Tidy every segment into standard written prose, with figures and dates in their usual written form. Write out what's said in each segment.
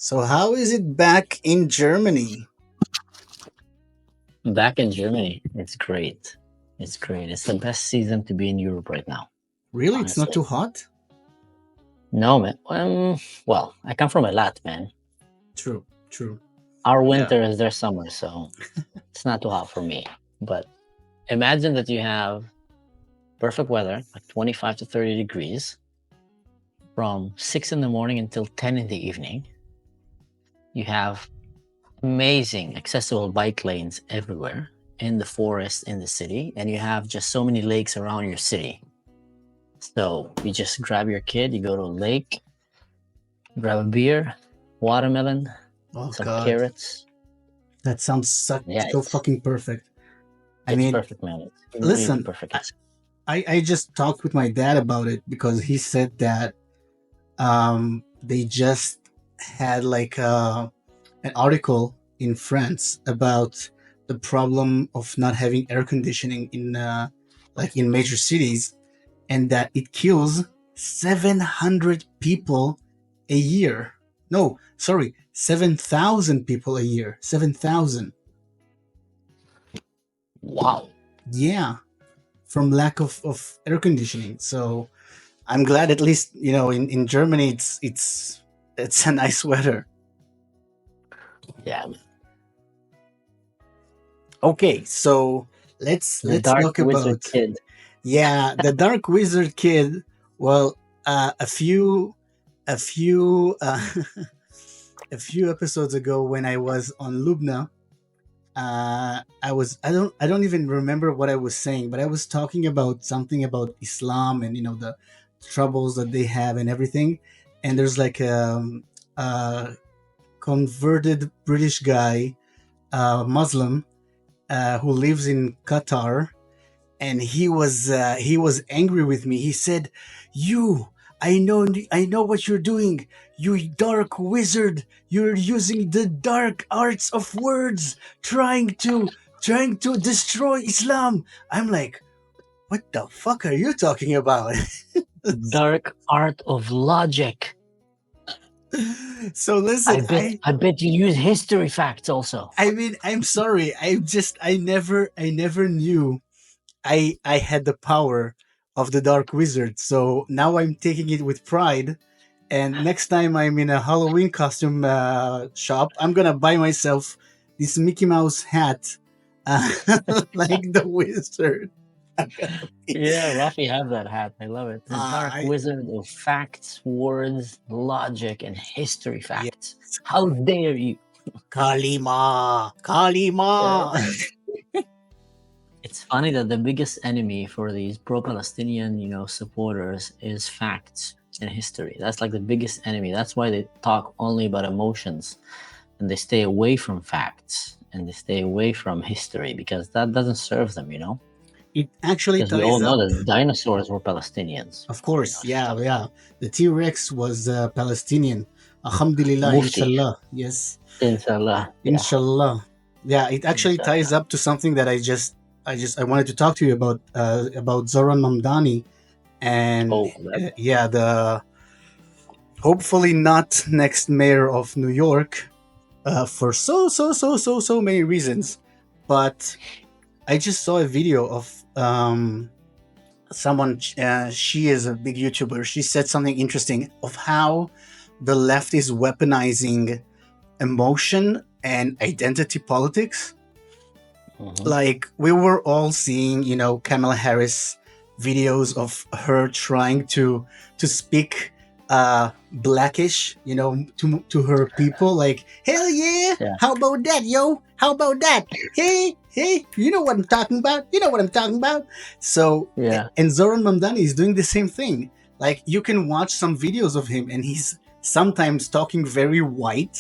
So how is it back in Germany? Back in Germany, it's great. It's great. It's the best season to be in Europe right now, Really? It's not honestly. too hot? No, man. Well, I come from Elat, man. True, true. Our Yeah. winter is their summer, so it's not too hot for me. But imagine that you have perfect weather, like 25 to 30 degrees, from 6 in the morning until 10 in the evening. You have amazing accessible bike lanes everywhere in the forest, in the city, and you have just so many lakes around your city. So you just grab your kid, you go to a lake, grab a beer, watermelon, Oh some God, carrots. that sounds Yeah, so fucking perfect. I it's mean, perfect, man. It's really listen, perfect. I just talked with my dad about it because he said that they just had like an article in France about the problem of not having air conditioning in like in major cities, and that it kills 700 people a year. No, sorry, 7,000 people a year. 7,000. Wow. Yeah, from lack of air conditioning. So I'm glad at least, in Germany it's a nice weather. Yeah. Okay, so The let's Dark talk Wizard about, Kid. yeah, the Dark Wizard Kid. Well, a few a few episodes ago when I was on Lubna, I don't even remember what I was saying, but I was talking about something about Islam and the troubles that they have and everything. And there's like a converted British guy, Muslim, who lives in Qatar, and he was angry with me. He said, "You, I know what you're doing. You dark wizard. You're using the dark arts of words, trying to destroy Islam." I'm like, "What the fuck are you talking about?" Dark Art of Logic. So listen, I bet you use history facts also. I mean, I'm sorry. I never knew I had the power of the Dark Wizard. So now I'm taking it with pride. And next time I'm in a Halloween costume shop, I'm gonna buy myself this Mickey Mouse hat, uh, like the wizard. Yeah, Rafi have that hat. I love it. The Dark I Wizard of facts, words, logic, and history Yes, facts. How dare you? Kalima, Yeah. Kalima. It's funny that the biggest enemy for these pro-Palestinian, supporters is facts and history. That's like the biggest enemy. That's why they talk only about emotions and they stay away from facts and they stay away from history because that doesn't serve them. It actually Because we all ties know up. that dinosaurs were Palestinians. Of course, yeah, Stuff. yeah. The T Rex was Palestinian. Alhamdulillah, Mufti, inshallah. Yes, inshallah. Yeah, inshallah. Yeah, it actually ties inshallah. up to something that I wanted to talk to you about Zoran Mamdani, and Oh, that, yeah, the hopefully not next mayor of New York, for so many reasons. But I just saw a video of someone. She is a big YouTuber. She said something interesting of how the left is weaponizing emotion and identity politics. mhm. Like, we were all seeing, Kamala Harris videos of her trying to speak blackish, to her people, like, hell yeah, Yeah. how about that, yo, how about that, hey, you know what I'm talking about, so. Yeah. And Zoran Mamdani is doing the same thing. Like, you can watch some videos of him and he's sometimes talking very white,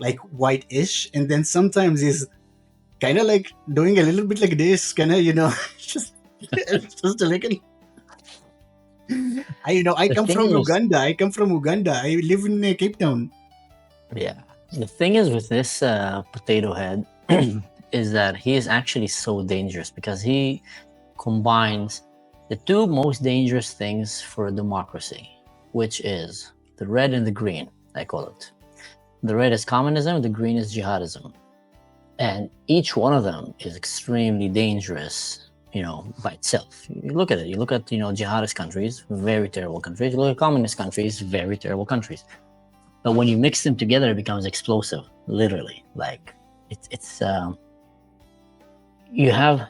like white-ish, and then sometimes he's kind of like doing a little bit like this, kind of, just just a little. I The come thing from is, Uganda. I live in Cape Town. yeah. The thing is with this potato head is that he is actually so dangerous because he combines the two most dangerous things for a democracy, which is the red and the green, I call it. The red is communism, the green is jihadism. And each one of them is extremely dangerous, by itself. You look at it, you look at, jihadist countries, very terrible countries. You look at communist countries, very terrible countries. But when you mix them together, it becomes explosive, literally. Like, you have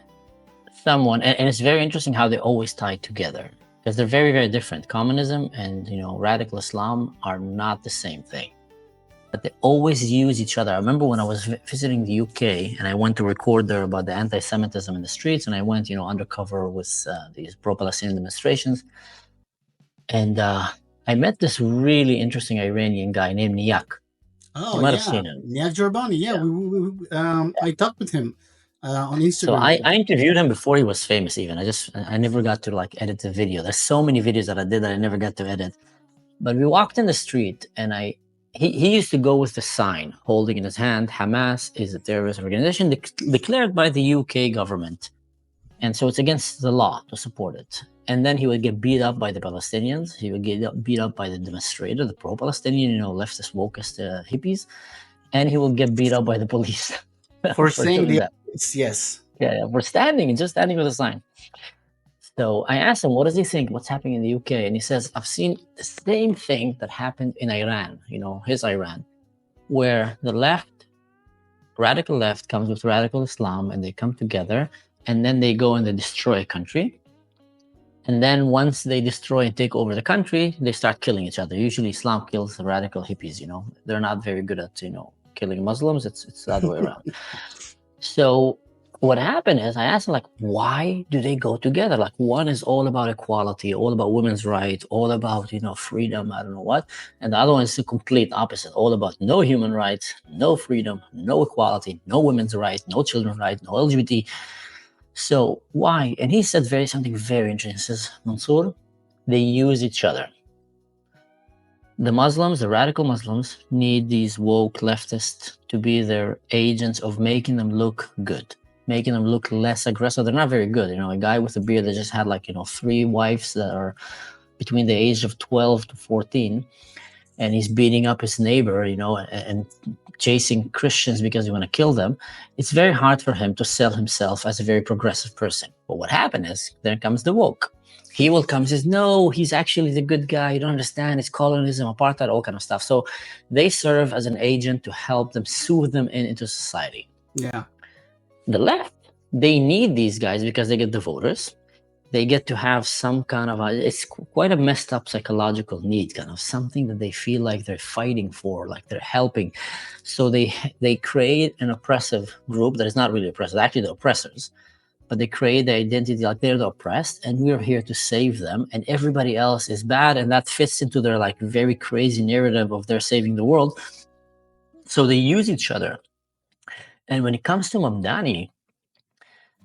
someone, and it's very interesting how they always tie together, because they're very, very different. Communism and, radical Islam are not the same thing, but they always use each other. I remember when I was visiting the UK and I went to record there about the anti-Semitism in the streets, and I went, undercover with these pro-Palestinian demonstrations. And I met this really interesting Iranian guy named Niyak. Oh, You might have yeah. seen him. Niak Jorbani. Yeah, Yeah. I talked with him on Instagram. So I interviewed him before he was famous even. I never got to edit the video. There's so many videos that I did that I never got to edit. But we walked in the street, and he used to go with the sign holding in his hand, Hamas is a terrorist organization declared by the UK government. And so it's against the law to support it. And then he would get beat up by the Palestinians. He would get beat up by the demonstrator, the pro-Palestinian, leftist, wokist hippies. And he would get beat up by the police. For saying doing that. Yes. Yeah, we're just standing with a sign. So I asked him, what does he think? What's happening in the UK? And he says, I've seen the same thing that happened in Iran, his Iran, where the left, radical left, comes with radical Islam, and they come together, and then they go and they destroy a country. And then once they destroy and take over the country, they start killing each other. Usually Islam kills the radical hippies, They're not very good at, killing Muslims. It's the other way around. So what happened is I asked him, why do they go together? One is all about equality, all about women's rights, all about, freedom, I don't know what. And the other one is the complete opposite, all about no human rights, no freedom, no equality, no women's rights, no children's rights, no LGBT. So why? And he said something very interesting. He says, Mansur, they use each other. The Muslims, the radical Muslims, need these woke leftists to be their agents of making them look good, making them look less aggressive. They're not very good. A guy with a beard that just had 3 wives that are between the age of 12 to 14, and he's beating up his neighbor, and chasing Christians because he want to kill them. It's very hard for him to sell himself as a very progressive person. But what happened is, there comes the woke. He will come and says, no, he's actually the good guy. You don't understand. It's colonialism, apartheid, all kind of stuff. So they serve as an agent to help them soothe them into society. Yeah. The left, they need these guys because they get the voters. They get to have some kind of it's quite a messed up psychological need, kind of something that they feel like they're fighting for, like they're helping. So they create an oppressive group that is not really oppressive, actually the oppressors, but they create the identity like they're the oppressed and we're here to save them and everybody else is bad. And that fits into their very crazy narrative of they're saving the world. So they use each other. And when it comes to Mamdani,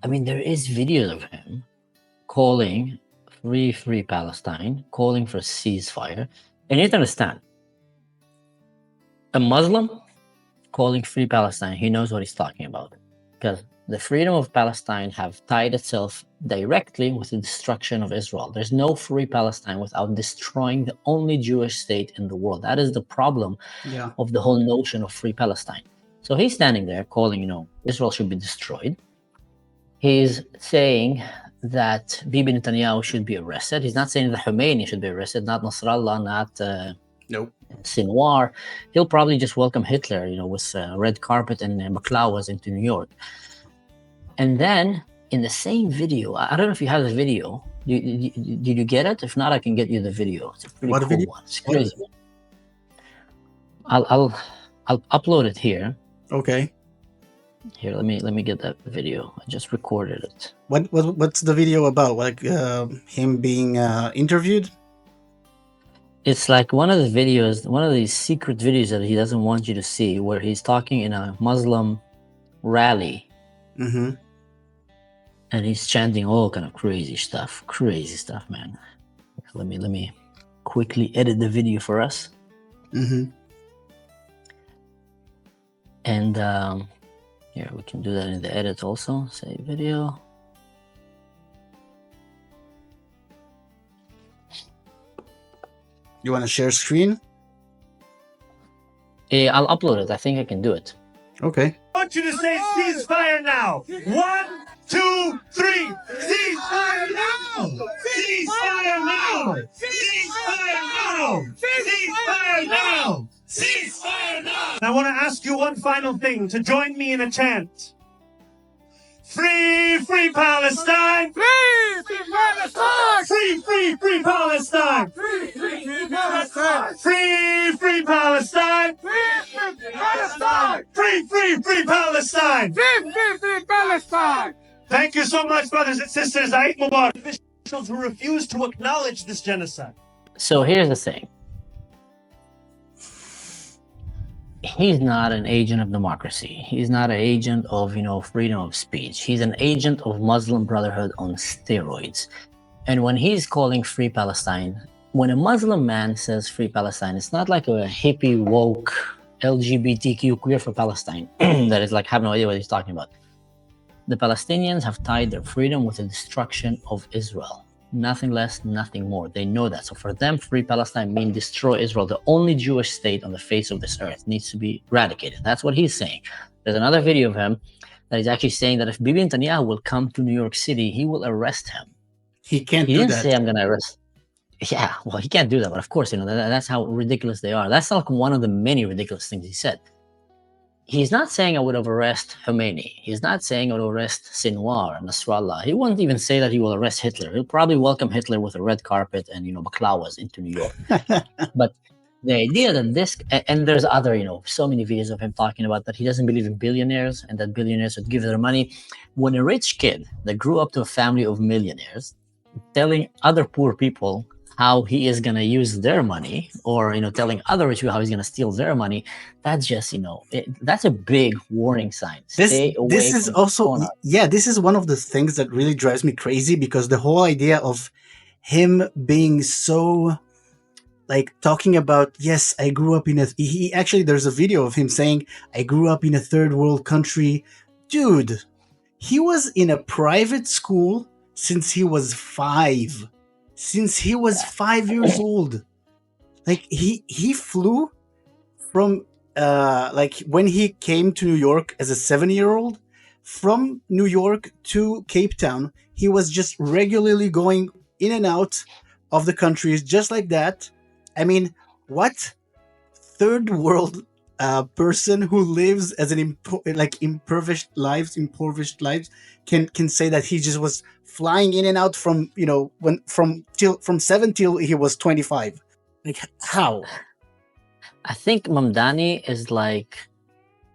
there is videos of him calling free Palestine, calling for a ceasefire. And you have to understand, a Muslim calling free Palestine, he knows what he's talking about, because the freedom of Palestine have tied itself directly with the destruction of Israel. There's no free Palestine without destroying the only Jewish state in the world. That is the problem of the whole notion of free Palestine. So he's standing there calling, Israel should be destroyed. He's saying that Bibi Netanyahu should be arrested. He's not saying that Khomeini should be arrested, not Nasrallah, not nope. Sinwar. He'll probably just welcome Hitler, with red carpet and baklawas into New York. And then in the same video, I don't know if you have the video. Did you get it? If not, I can get you the video. It's a pretty cool video? one. It's crazy. I'll upload it here. Okay. Here, let me get that video. I just recorded it. What's the video about? Him being interviewed? It's one of the videos, one of these secret videos that he doesn't want you to see, where he's talking in a Muslim rally. Mm-hmm. And he's chanting all kind of crazy stuff, man. Let me quickly edit the video for us. Mm-hmm. And here, we can do that in the edit also. Save video. You want to share screen? I'll upload it. I think I can do it. Okay. I want you to say ceasefire now. 1, 2, 3. Ceasefire now! Ceasefire now! Ceasefire now! Ceasefire now! Ceasefire now! I want to ask you one final thing to join me in a chant. Free, free Palestine! Free, free Palestine! Free, free, free Palestine! Free, free, free Palestine! Free, free Palestine! Free, free Palestine! Free, free, free Palestine! Free, free, free Palestine! Thank you so much, brothers and sisters. Eid Mubarak. Officials who refuse to acknowledge this genocide. So here's the thing. He's not an agent of democracy. He's not an agent of, freedom of speech. He's an agent of Muslim Brotherhood on steroids. And when he's calling Free Palestine, when a Muslim man says Free Palestine, it's not like a hippie, woke, LGBTQ queer for Palestine that is like, have no idea what he's talking about. The Palestinians have tied their freedom with the destruction of Israel. Nothing less, nothing more. They know that. So for them, Free Palestine means destroy Israel. The only Jewish state on the face of this earth needs to be eradicated. That's what he's saying. There's another video of him that he's actually saying that if Bibi Netanyahu will come to New York City, he will arrest him. He can't He do didn't that. say I'm going to arrest. Yeah, well, he can't do that. But of course, that's how ridiculous they are. That's like one of the many ridiculous things he said. He's not saying I would arrest Khomeini. He's not saying I would arrest Sinwar, Nasrallah. He won't even say that he will arrest Hitler. He'll probably welcome Hitler with a red carpet and, baklawas into New York. But the idea that this, and there's other, so many videos of him talking about that he doesn't believe in billionaires and that billionaires would give their money. When a rich kid that grew up to a family of millionaires telling other poor people how he is going to use their money, or telling other rich people how he's going to steal their money, that's just that's a big warning sign. Stay away this is from also Corona. this is one of the things that really drives me crazy, because the whole idea of him being so like talking about, yes, I grew up in he actually, there's a video of him saying I grew up in a third world country. Dude, he was in a private school since he was 5. Since he was 5 years old. Like he flew from like when he came to New York as a 7-year-old, from New York to Cape Town, he was just regularly going in and out of the countries just like that. I mean, what third world person who lives as an impoverished lives can say that he just was flying in and out from from 7 till he was 25? Like, how? I think Mamdani is like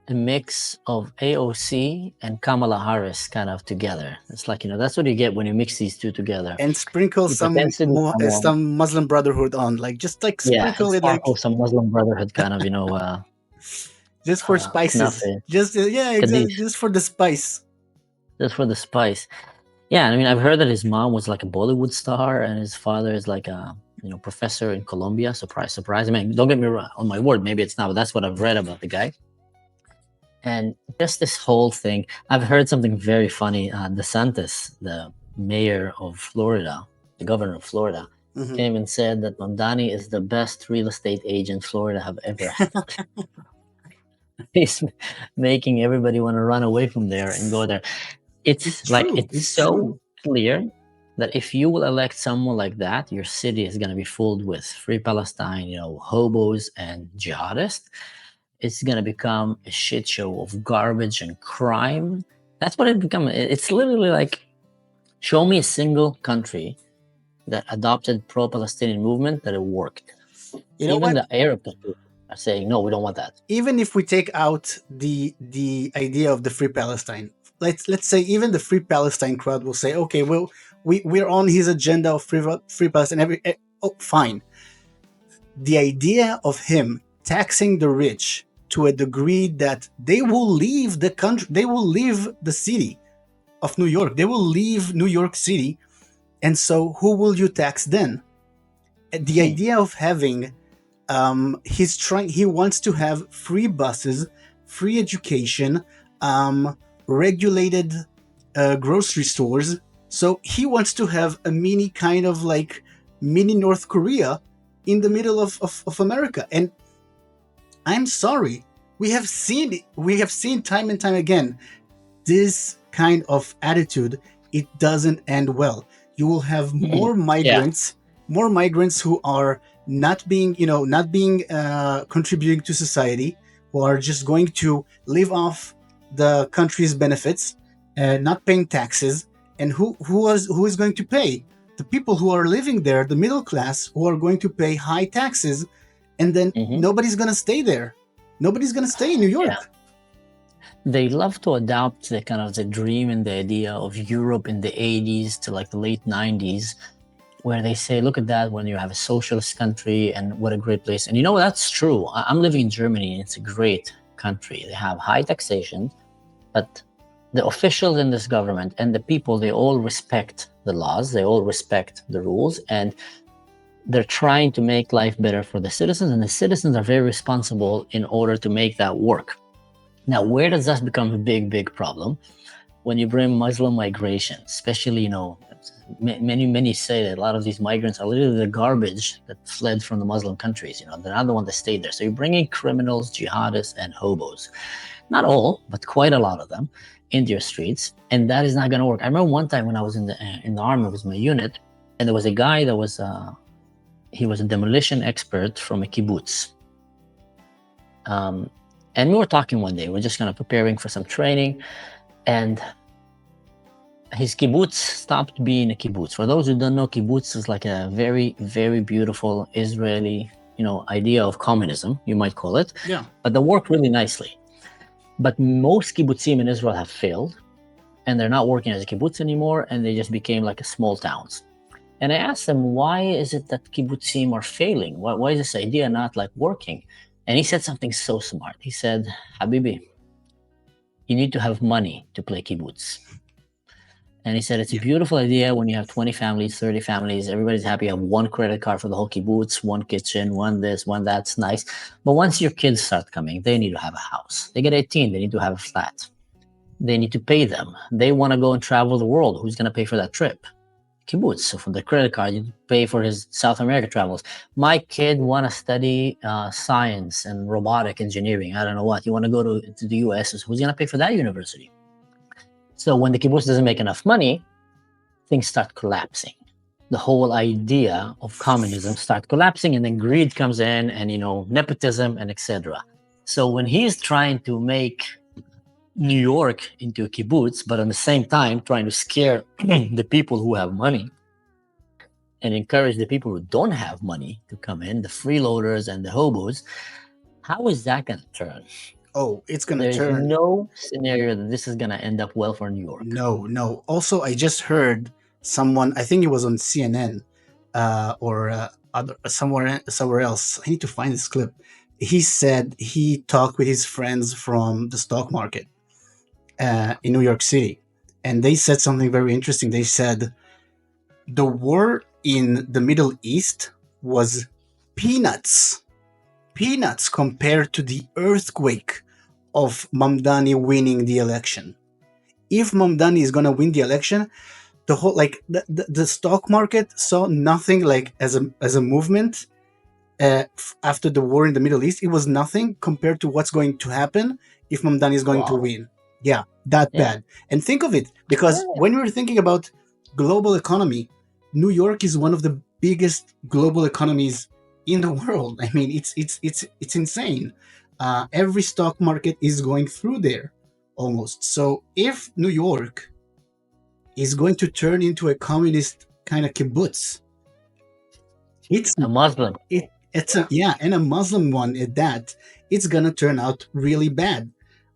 a mix of AOC and Kamala Harris kind of together. It's like, that's what you get when you mix these two together. And sprinkle He some pretends to be some Muslim Brotherhood on, like just like sprinkle it, like some Muslim Brotherhood kind of, just for spices. nothing. Just exactly, Kaddish. just for the spice. Just for the spice. Yeah, I mean, I've heard that his mom was like a Bollywood star and his father is like a professor in Colombia. Surprise, surprise. I mean, don't get me wrong, on my word, maybe it's not, but that's what I've read about the guy. And just this whole thing, I've heard something very funny. DeSantis, the mayor of Florida, the governor of Florida, came and said that Mamdani is the best real estate agent Florida have ever had. He's making everybody want to run away from there and go there. It's like, true. it's so clear that if you will elect someone like that, your city is going to be filled with Free Palestine, hobos and jihadists. It's going to become a shit show of garbage and crime. That's what it becomes. It's literally like, show me a single country that adopted pro-Palestinian movement that it worked. Even the Arab countries are saying, no, we don't want that. Even if we take out the idea of the Free Palestine, let's say even the Free Palestine crowd will say, okay, well, we're on his agenda of free Palestine. Fine. The idea of him taxing the rich to a degree that they will leave the country, they will leave the city of New York, they will leave New York City, and so who will you tax then? The idea of having he wants to have free buses, free education, regulated grocery stores. So he wants to have a mini kind of like mini North Korea in the middle of America. And I'm sorry. We have seen time and time again this kind of attitude. It doesn't end well. You will have Yeah. more migrants who are not being contributing to society, who are just going to live off the country's benefits, not paying taxes. And who is going to pay? The people who are living there, the middle class, who are going to pay high taxes, and then Hmm. nobody's going to stay there. Nobody's going to stay in New Yeah. York. They love to adopt the kind of the dream and the idea of Europe in the 80s to like the late 90s, where they say, look at that, when you have a socialist country and what a great place. And that's true. I'm living in Germany and it's a great country. They have high taxation, but the officials in this government and the people, they all respect the laws, they all respect the rules, and they're trying to make life better for the citizens, and the citizens are very responsible in order to make that work. Now, where does that become a big, big problem? When you bring Muslim migration, especially, many say that a lot of these migrants are literally the garbage that fled from the Muslim countries. They're not the one that stayed there. So you're bringing criminals, jihadists, and hobos. Not all, but quite a lot of them into your streets, and that is not going to work. I remember one time when I was in the army, it was my unit, and there was a guy that was he was a demolition expert from a kibbutz. And we were talking one day. We're just kind of preparing for some training, and his kibbutz stopped being a kibbutz. For those who don't know, kibbutz is like a very, very beautiful Israeli, idea of communism, you might call it. Yeah. But they work really nicely. But most kibbutzim in Israel have failed, and they're not working as a kibbutz anymore, and they just became like a small towns. And I asked them, why is it that kibbutzim are failing? Why is this idea not like working? And he said something so smart. He said, Habibi, you need to have money to play kibbutz. And he said, it's a beautiful idea when you have 20 families, 30 families, everybody's happy. You have one credit card for the whole kibbutz, one kitchen, one this, one that's nice. But once your kids start coming, they need to have a house. They get 18, they need to have a flat. They need to pay them. They want to go and travel the world. Who's going to pay for that trip? Kibbutz. So from the credit card, you pay for his South America travels. My kid want to study science and robotic engineering. I don't know what. You want to go to the US. So who's going to pay for that university? So when the kibbutz doesn't make enough money, things start collapsing. The whole idea of communism starts collapsing, and then greed comes in, and nepotism, and etc. So when he's trying to make New York into a kibbutz, but at the same time trying to scare the people who have money and encourage the people who don't have money to come in, the freeloaders and the hobos, how is that going to turn? Oh, it's going to There's turn. no scenario that this is going to end up well for New York. No. Also, I just heard someone, I think it was on CNN or somewhere else. I need to find this clip. He said he talked with his friends from the stock market in New York City, and they said something very interesting. They said the war in the Middle East was peanuts compared to the earthquake of Mamdani winning the election. If Mamdani is going to win the election, the whole the stock market saw nothing like as a movement after the war in the Middle East. It was nothing compared to what's going to happen if Mamdani is going to win. Yeah, that bad. And think of it, because when we're thinking about global economy, New York is one of the biggest global economies in the world. I mean, it's insane. Every stock market is going through there almost. So if New York is going to turn into a communist kind of kibbutz, it's a Muslim. And a Muslim one at that, it's gonna turn out really bad.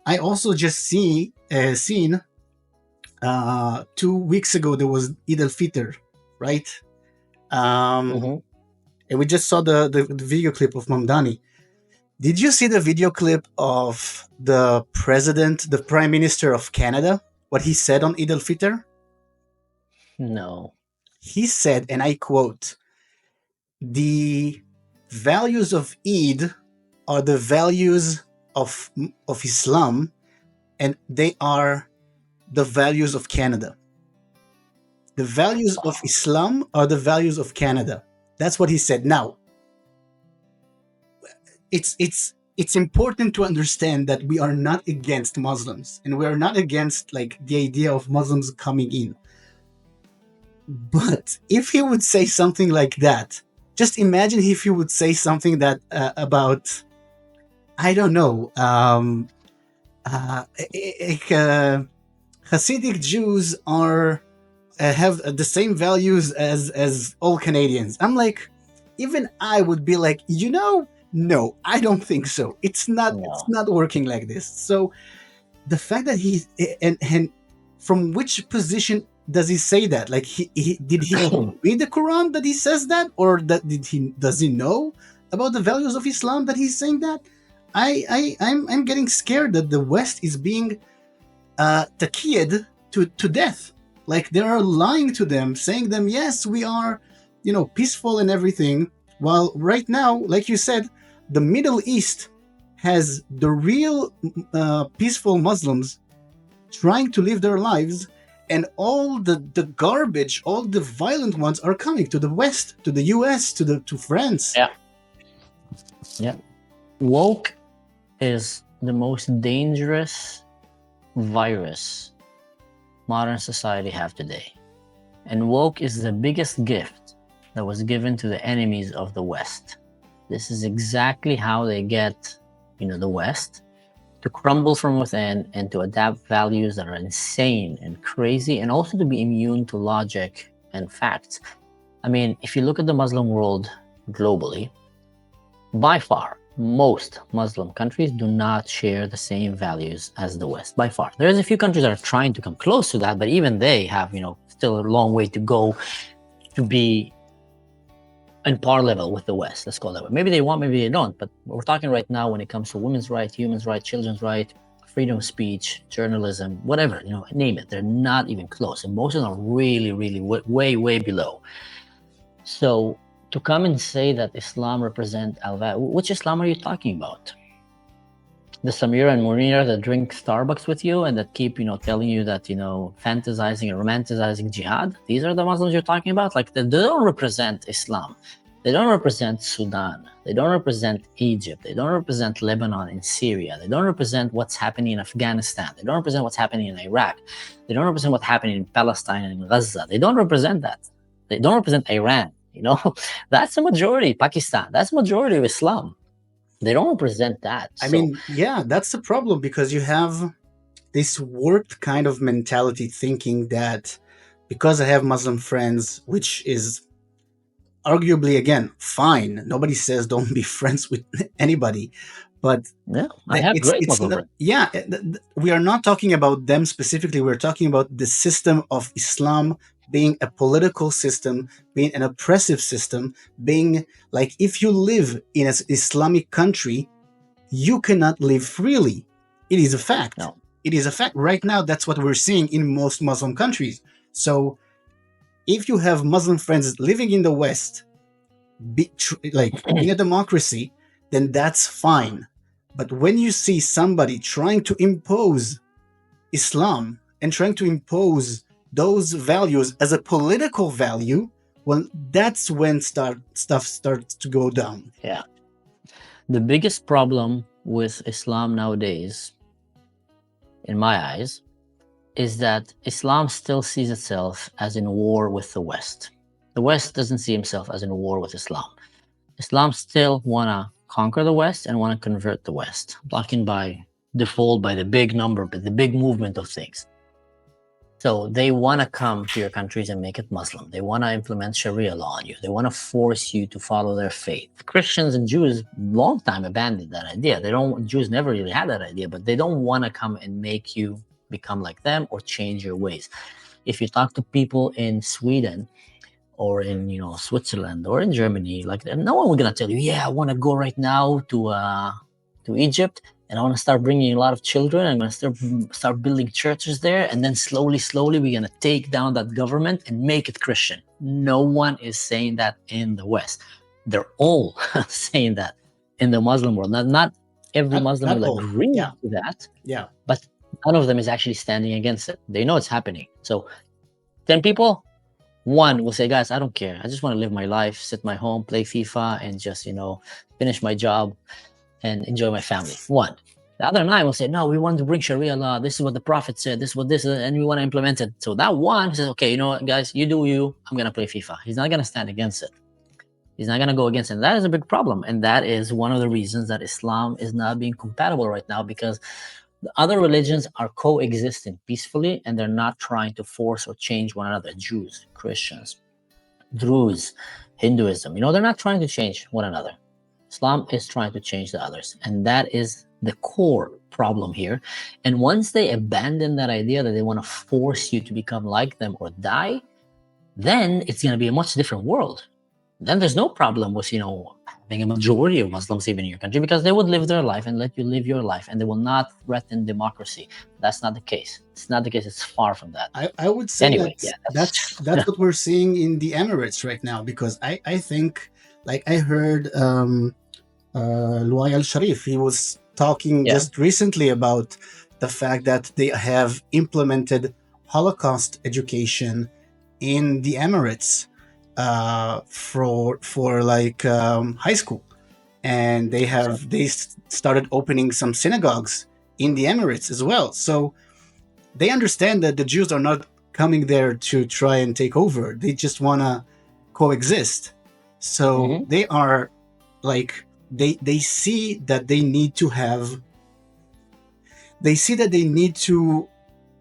I also just seen 2 weeks ago there was Eid al-Fitr, right? And we just saw the video clip of Mamdani. Did you see the video clip of the Prime Minister of Canada? What he said on Eid al-Fitr? No. He said, and I quote, "The values of Eid are the values of Islam, and they are the values of Canada. The values of Islam are the values of Canada." That's what he said. Now, it's it's important to understand that we are not against Muslims and we are not against like the idea of Muslims coming in. But if he would say something like that, just imagine if he would say something that about, I don't know, like, Hasidic Jews are have the same values as all Canadians. I'm like, even I would be like, no, I don't think so. It's No. not working like this. So the fact that and from which position does he say that? Like, did he read the Quran that he says that, or that does he know about the values of Islam that he's saying that? I'm getting scared that the West is being takiyed to death. Like, they are lying to them, saying them, yes, we are, peaceful and everything. While right now, like you said, the Middle East has the real peaceful Muslims trying to live their lives, and all the garbage, all the violent ones are coming to the West, to the US, to France. Yeah. Yeah. Woke is the most dangerous virus modern society have today. And woke is the biggest gift that was given to the enemies of the West. This is exactly how they get, the West to crumble from within and to adapt values that are insane and crazy, and also to be immune to logic and facts. I mean, if you look at the Muslim world globally, by far, most Muslim countries do not share the same values as the West, by far. There's a few countries that are trying to come close to that, but even they have, still a long way to go to be in par level with the West, let's call it that way. Maybe they want, maybe they don't, but we're talking right now when it comes to women's rights, human rights, children's rights, freedom of speech, journalism, whatever, name it. They're not even close. And most of them are really, really way, way below. So to come and say that Islam represents which Islam are you talking about? The Samira and Munira that drink Starbucks with you and that keep, telling you that, fantasizing and romanticizing jihad? These are the Muslims you're talking about? Like, they don't represent Islam. They don't represent Sudan. They don't represent Egypt. They don't represent Lebanon and Syria. They don't represent what's happening in Afghanistan. They don't represent what's happening in Iraq. They don't represent what's happening in Palestine and in Gaza. They don't represent that. They don't represent Iran. That's the majority. Pakistan, that's the majority of Islam. They don't represent that. I mean, yeah, that's the problem, because you have this warped kind of mentality thinking that because I have Muslim friends, which is arguably, again, fine. Nobody says don't be friends with anybody. But yeah, I have great Muslim friends. Yeah, we are not talking about them specifically. We're talking about the system of Islam being a political system, being an oppressive system, being like, if you live in an Islamic country, you cannot live freely. It is a fact. No. It is a fact. Right now, that's what we're seeing in most Muslim countries. So if you have Muslim friends living in the West, in a democracy, then that's fine. But when you see somebody trying to impose Islam and trying to impose those values as a political value, well, that's when stuff starts to go down. Yeah. The biggest problem with Islam nowadays, in my eyes, is that Islam still sees itself as in war with the West. The West doesn't see himself as in war with Islam. Islam still want to conquer the West and want to convert the West, blocking by default by the big number, but the big movement of things. So they want to come to your countries and make it Muslim. They want to implement Sharia law on you. They want to force you to follow their faith. Christians and Jews long time abandoned that idea. Jews never really had that idea, but they don't want to come and make you become like them or change your ways. If you talk to people in Sweden or in Switzerland or in Germany, like, no one will gonna tell you, yeah, I want to go right now to Egypt and I want to start bringing a lot of children. I'm going to start building churches there, and then slowly we're going to take down that government and make it Christian. No one is saying that in the West. They're all saying that in the Muslim world. Not every Muslim will agree to that. Yeah. But none of them is actually standing against it. They know it's happening. So 10 people, one will say, guys, I don't care. I just want to live my life, sit at my home, play FIFA, and just, finish my job. and enjoy my family. One. The other 9 will say, no, we want to bring Sharia law. This is what the Prophet said. This is what this is, and we want to implement it. So that one says, okay, you know what, guys, you do you. I'm going to play FIFA. He's not going to stand against it. He's not going to go against it. And that is a big problem. And that is one of the reasons that Islam is not being compatible right now, because the other religions are coexisting peacefully, and they're not trying to force or change one another. Jews, Christians, Druze, Hinduism, they're not trying to change one another. Islam is trying to change the others. And that is the core problem here. And once they abandon that idea that they want to force you to become like them or die, then it's going to be a much different world. Then there's no problem with, having a majority of Muslims even in your country, because they would live their life and let you live your life, and they will not threaten democracy. That's not the case. It's not the case. It's far from that. I would say Anyway, that's what we're seeing in the Emirates right now, because I think, like, I heard Luay al-Sharif, he was talking just recently about the fact that they have implemented Holocaust education in the Emirates for like high school, and they started opening some synagogues in the Emirates as well. So they understand that the Jews are not coming there to try and take over. They just want to coexist. So they are like, they see that they need to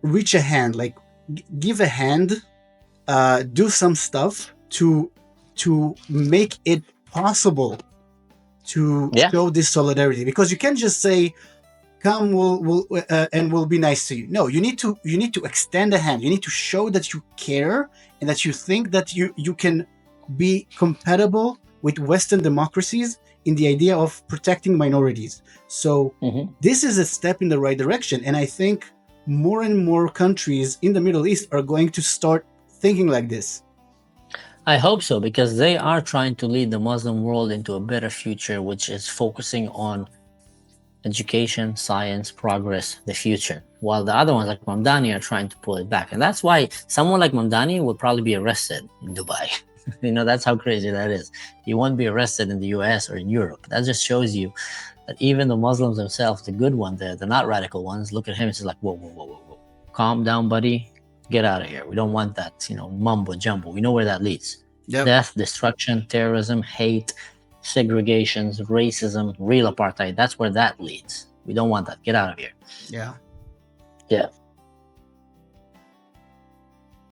reach a hand, like give a hand, do some stuff to make it possible to show this solidarity. Because you can't just say, come, we'll be nice to you. No, you need to extend a hand. You need to show that you care and that you think that you can be compatible with Western democracies in the idea of protecting minorities. So this is a step in the right direction. And I think more and more countries in the Middle East are going to start thinking like this. I hope so, because they are trying to lead the Muslim world into a better future, which is focusing on education, science, progress, the future, while the other ones like Mamdani are trying to pull it back. And that's why someone like Mamdani will probably be arrested in Dubai. That's how crazy that is. He won't be arrested in the US or in Europe. That just shows you that even the Muslims themselves, the good ones, the not radical ones, look at him and say like, whoa. Calm down, buddy. Get out of here. We don't want that, mumbo jumbo. We know where that leads. Yep. Death, destruction, terrorism, hate, segregations, racism, real apartheid. That's where that leads. We don't want that. Get out of here. Yeah. Yeah.